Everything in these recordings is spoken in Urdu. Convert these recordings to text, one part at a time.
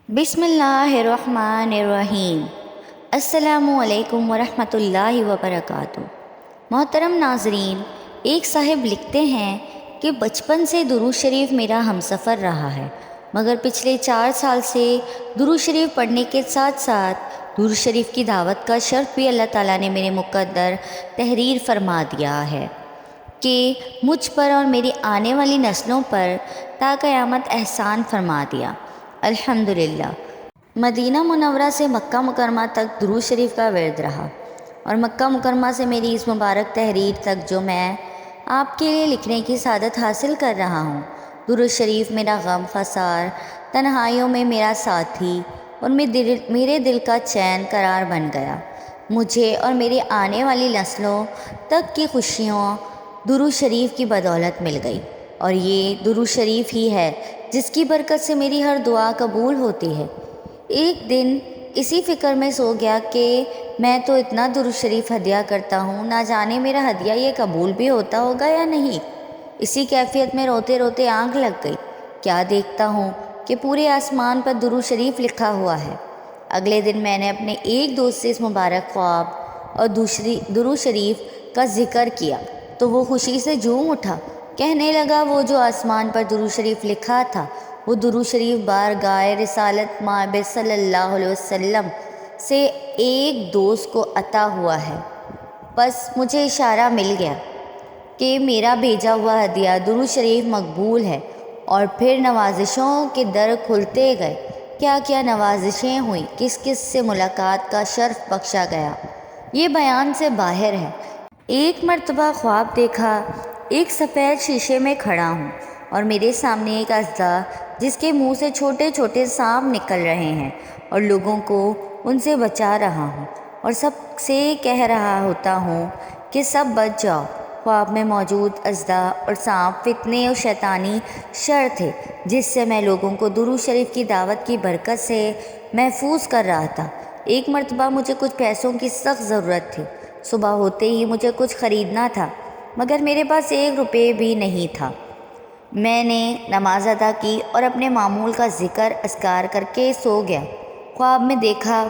بسم اللہ الرحمن الرحیم۔ السلام علیکم ورحمۃ اللہ وبرکاتہ۔ محترم ناظرین، ایک صاحب لکھتے ہیں کہ بچپن سے درود شریف میرا ہمسفر رہا ہے، مگر پچھلے 4 سال سے درود شریف پڑھنے کے ساتھ ساتھ درود شریف کی دعوت کا شرف بھی اللہ تعالیٰ نے میرے مقدر تحریر فرما دیا ہے کہ مجھ پر اور میری آنے والی نسلوں پر تا قیامت احسان فرما دیا۔ الحمدللہ۔ مدینہ منورہ سے مکہ مکرمہ تک درود شریف کا ورد رہا، اور مکہ مکرمہ سے میری اس مبارک تحریر تک جو میں آپ کے لیے لکھنے کی سعادت حاصل کر رہا ہوں۔ درود شریف میرا غم خسار، تنہائیوں میں میرا ساتھی اور میرے دل کا چین قرار بن گیا۔ مجھے اور میری آنے والی نسلوں تک کی خوشیوں درود شریف کی بدولت مل گئی، اور یہ درود شریف ہی ہے جس کی برکت سے میری ہر دعا قبول ہوتی ہے۔ ایک دن اسی فکر میں سو گیا کہ میں تو اتنا درود شریف ہدیہ کرتا ہوں، نہ جانے میرا ہدیہ یہ قبول بھی ہوتا ہوگا یا نہیں۔ اسی کیفیت میں روتے روتے آنکھ لگ گئی۔ کیا دیکھتا ہوں کہ پورے آسمان پر درود شریف لکھا ہوا ہے۔ اگلے دن میں نے اپنے ایک دوست سے اس مبارک خواب اور درود شریف کا ذکر کیا تو وہ خوشی سے جھوم اٹھا۔ کہنے لگا وہ جو آسمان پر درود شریف لکھا تھا وہ درود شریف بارگاہ رسالت مآب صلی اللہ علیہ وسلم سے ایک دوست کو عطا ہوا ہے۔ بس مجھے اشارہ مل گیا کہ میرا بھیجا ہوا ہدیہ درود شریف مقبول ہے، اور پھر نوازشوں کے در کھلتے گئے۔ کیا کیا نوازشیں ہوئیں، کس کس سے ملاقات کا شرف بخشا گیا، یہ بیان سے باہر ہے۔ ایک مرتبہ خواب دیکھا، ایک سفید شیشے میں کھڑا ہوں اور میرے سامنے ایک اژدھا جس کے منہ سے چھوٹے چھوٹے سانپ نکل رہے ہیں، اور لوگوں کو ان سے بچا رہا ہوں، اور سب سے کہہ رہا ہوتا ہوں کہ سب بچ جاؤ۔ خواب میں موجود اژدھا اور سانپ فتنے اور شیطانی شر تھے جس سے میں لوگوں کو درود شریف کی دعوت کی برکت سے محفوظ کر رہا تھا۔ ایک مرتبہ مجھے کچھ پیسوں کی سخت ضرورت تھی۔ صبح ہوتے ہی مجھے کچھ خریدنا تھا، مگر میرے پاس 1 روپے بھی نہیں تھا۔ میں نے نماز ادا کی اور اپنے معمول کا ذکر اذکار کر کے سو گیا۔ خواب میں دیکھا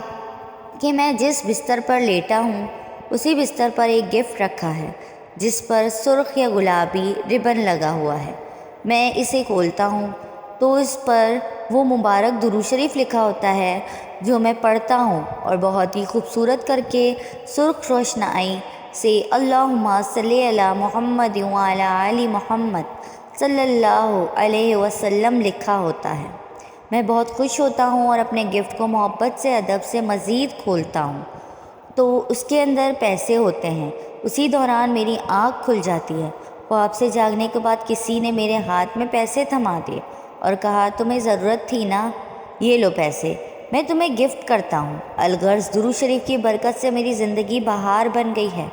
کہ میں جس بستر پر لیٹا ہوں اسی بستر پر ایک گفٹ رکھا ہے جس پر سرخ یا گلابی ربن لگا ہوا ہے۔ میں اسے کھولتا ہوں تو اس پر وہ مبارک درود شریف لکھا ہوتا ہے جو میں پڑھتا ہوں، اور بہت ہی خوبصورت کر کے سرخ روشنائی سے اللہم صلی علی محمد وعلی آل محمد صلی اللہ علیہ وسلم لکھا ہوتا ہے۔ میں بہت خوش ہوتا ہوں اور اپنے گفٹ کو محبت سے ادب سے مزید کھولتا ہوں تو اس کے اندر پیسے ہوتے ہیں۔ اسی دوران میری آنکھ کھل جاتی ہے۔ خواب سے جاگنے کے بعد کسی نے میرے ہاتھ میں پیسے تھما دیے اور کہا تمہیں ضرورت تھی نا، یہ لو پیسے، میں تمہیں گفٹ کرتا ہوں۔ الغرض درود شریف کی برکت سے میری زندگی بہار بن گئی ہے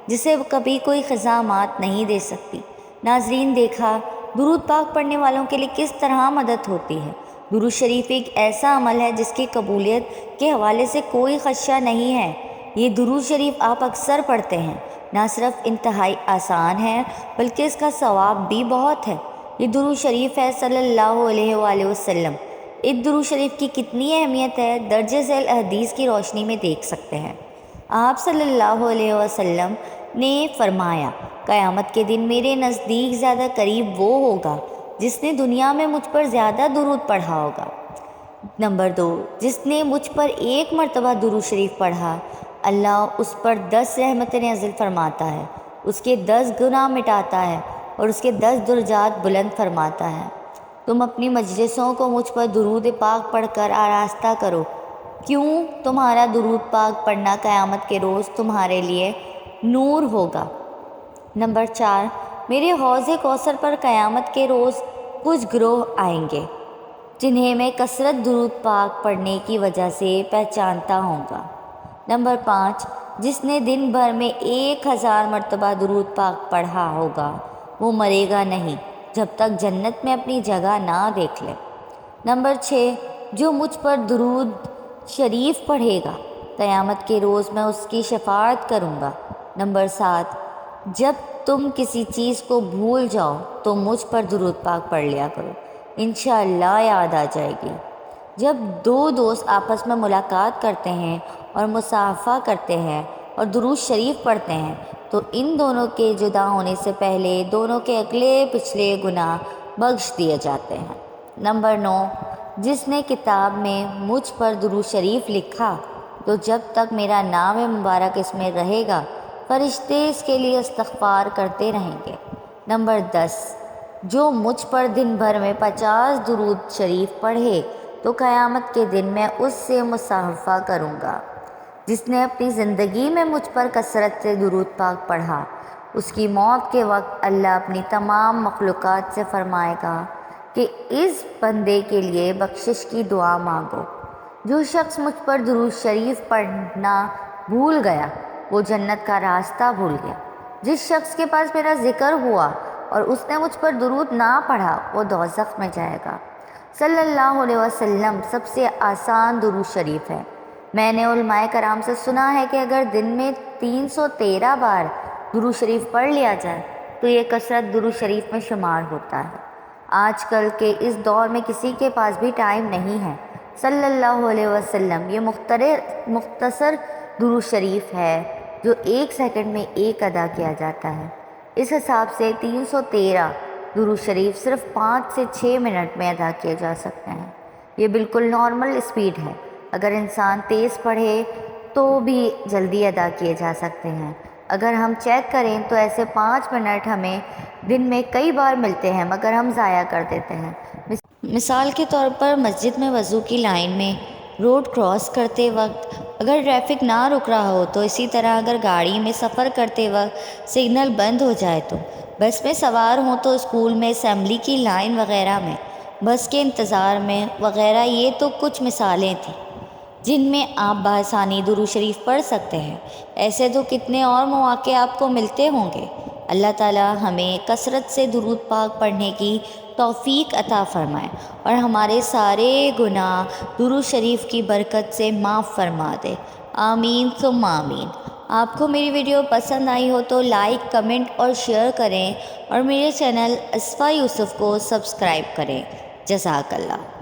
جسے کبھی کوئی خزاں مات نہیں دے سکتی۔ ناظرین، دیکھا درود پاک پڑھنے والوں کے لیے کس طرح مدد ہوتی ہے۔ درود شریف ایک ایسا عمل ہے جس کی قبولیت کے حوالے سے کوئی خدشہ نہیں ہے۔ یہ درود شریف آپ اکثر پڑھتے ہیں، نہ صرف انتہائی آسان ہے بلکہ اس کا ثواب بھی بہت ہے۔ یہ درود شریف ہے صلی اللہ علیہ وآلہ وسلم۔ اس درود شریف کی کتنی اہمیت ہے درج ذیل حدیث کی روشنی میں دیکھ سکتے ہیں۔ آپ صلی اللہ علیہ وسلم نے فرمایا، قیامت کے دن میرے نزدیک زیادہ قریب وہ ہوگا جس نے دنیا میں مجھ پر زیادہ درود پڑھا ہوگا۔ نمبر 2، جس نے مجھ پر 1 مرتبہ درود شریف پڑھا، اللہ اس پر 10 رحمتیں نازل فرماتا ہے، اس کے 10 گناہ مٹاتا ہے اور اس کے 10 درجات بلند فرماتا ہے۔ تم اپنی مجلسوں کو مجھ پر درود پاک پڑھ کر آراستہ کرو، کیوں تمہارا درود پاک پڑھنا قیامت کے روز تمہارے لیے نور ہوگا۔ نمبر 4، میرے حوض کوثر پر قیامت کے روز کچھ گروہ آئیں گے جنہیں میں کثرت درود پاک پڑھنے کی وجہ سے پہچانتا ہوں گا۔ نمبر 5، جس نے دن بھر میں 1000 مرتبہ درود پاک پڑھا ہوگا وہ مرے گا نہیں جب تک جنت میں اپنی جگہ نہ دیکھ لے۔ نمبر 6، جو مجھ پر درود شریف پڑھے گا قیامت کے روز میں اس کی شفاعت کروں گا۔ نمبر 7، جب تم کسی چیز کو بھول جاؤ تو مجھ پر درود پاک پڑھ لیا کرو، انشاءاللہ یاد آ جائے گی۔ جب دو دوست آپس میں ملاقات کرتے ہیں اور مصافحہ کرتے ہیں اور درود شریف پڑھتے ہیں تو ان دونوں کے جدا ہونے سے پہلے دونوں کے اگلے پچھلے گناہ بخش دیے جاتے ہیں۔ نمبر 9، جس نے کتاب میں مجھ پر درود شریف لکھا تو جب تک میرا نام مبارک اس میں رہے گا فرشتے اس کے لیے استغفار کرتے رہیں گے۔ نمبر 10، جو مجھ پر دن بھر میں 50 درود شریف پڑھے تو قیامت کے دن میں اس سے مصافحہ کروں گا۔ جس نے اپنی زندگی میں مجھ پر کثرت سے درود پاک پڑھا اس کی موت کے وقت اللہ اپنی تمام مخلوقات سے فرمائے گا کہ اس بندے کے لیے بخشش کی دعا مانگو۔ جو شخص مجھ پر درود شریف پڑھنا بھول گیا وہ جنت کا راستہ بھول گیا۔ جس شخص کے پاس میرا ذکر ہوا اور اس نے مجھ پر درود نہ پڑھا وہ دوزخ میں جائے گا۔ صلی اللہ علیہ وسلم سب سے آسان درود شریف ہے۔ میں نے علماء کرام سے سنا ہے کہ اگر دن میں 313 بار درود شریف پڑھ لیا جائے تو یہ کثرت درود شریف میں شمار ہوتا ہے۔ آج کل کے اس دور میں کسی کے پاس بھی ٹائم نہیں ہے۔ صلی اللہ علیہ وسلم یہ مختصر درود شریف ہے جو 1 سیکنڈ میں ایک ادا کیا جاتا ہے۔ اس حساب سے 313 درود شریف صرف 5 سے 6 منٹ میں ادا کیے جا سکتے ہیں۔ یہ بالکل نارمل اسپیڈ ہے۔ اگر انسان تیز پڑھے تو بھی جلدی ادا کیے جا سکتے ہیں۔ اگر ہم چیک کریں تو ایسے 5 منٹ ہمیں دن میں کئی بار ملتے ہیں مگر ہم ضائع کر دیتے ہیں۔ مثال کے طور پر مسجد میں وضو کی لائن میں روڈ کراس کرتے وقت اگر ٹریفک نہ رک رہا ہو تو اسی طرح اگر گاڑی میں سفر کرتے وقت سگنل بند ہو جائے تو بس میں سوار ہوں تو اسکول میں اسمبلی کی لائن وغیرہ میں بس کے انتظار میں وغیرہ یہ تو کچھ مثالیں تھیں جن میں آپ بآسانی درود شریف پڑھ سکتے ہیں۔ ایسے تو کتنے اور مواقع آپ کو ملتے ہوں گے۔ اللہ تعالی ہمیں کثرت سے درود پاک پڑھنے کی توفیق عطا فرمائے اور ہمارے سارے گناہ درود شریف کی برکت سے معاف فرما دے۔ آمین ثم آمین۔ آپ کو میری ویڈیو پسند آئی ہو تو لائک، کمنٹ اور شیئر کریں اور میرے چینل اصفیہ یوسف کو سبسکرائب کریں۔ جزاک اللہ۔